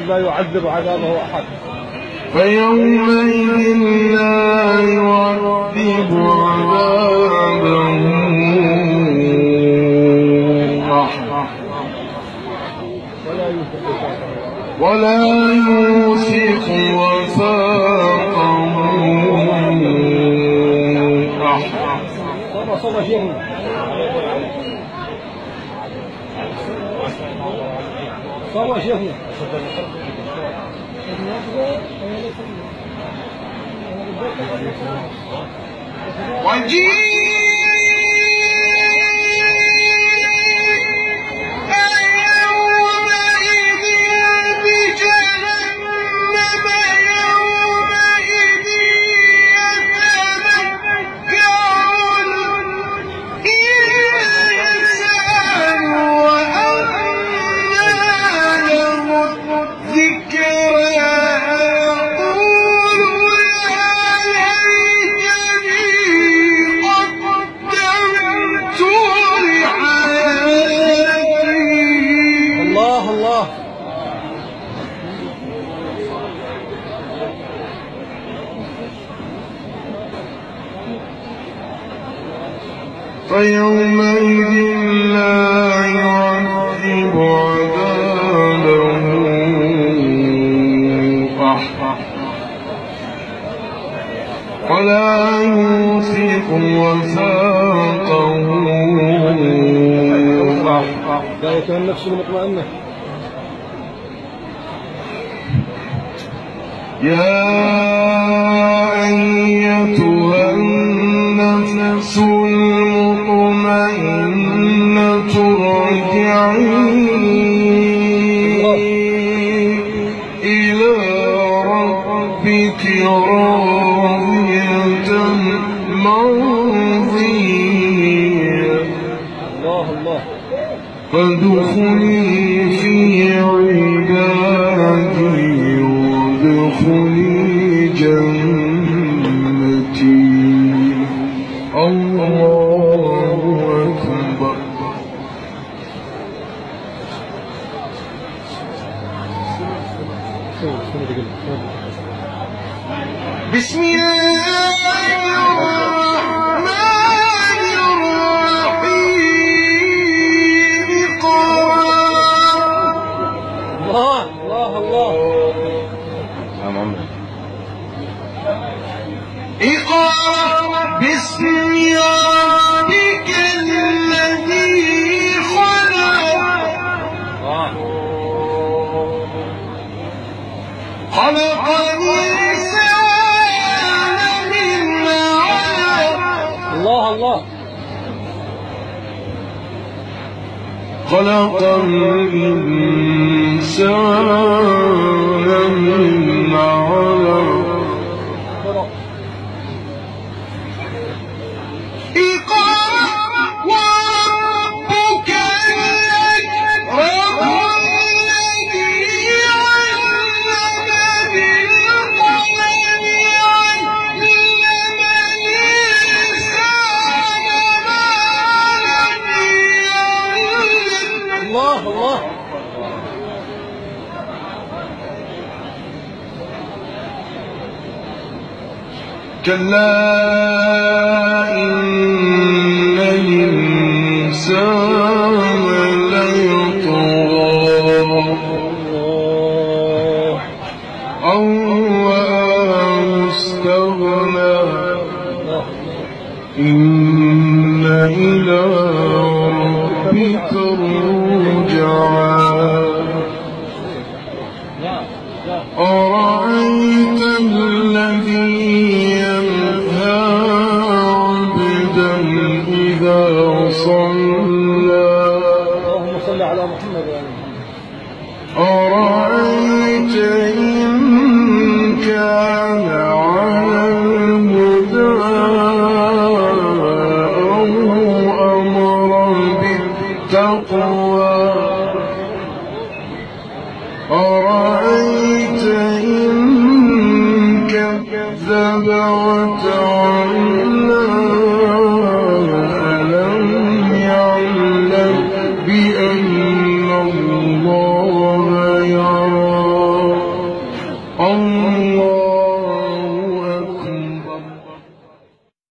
لا يعذب عذابه أحد. فيومئذ لا يعذب عذابه أحد ولا يوثق وثاقه أحد. صار شيخنا فيومئذ لا يعذب عذابه أحد ولا يوثق وثاقه أحد. لا يكون النفس مطمئنة. يا أيتها النفس المطمئنة ارجعي إلى ربك راضية مرضية فادخلي في عبادي وادخلي جنتي. الله أكبر. بسم الله الرحمن الرحيم. الله الله الله. اقرأ باسم ربك الذي خلق. خلق الإنسان من علق. الله الله. خلق الإنسان من علق. كلا إن الإنسان ليطغى أن رآه استغنى إن إلى ربك ترضى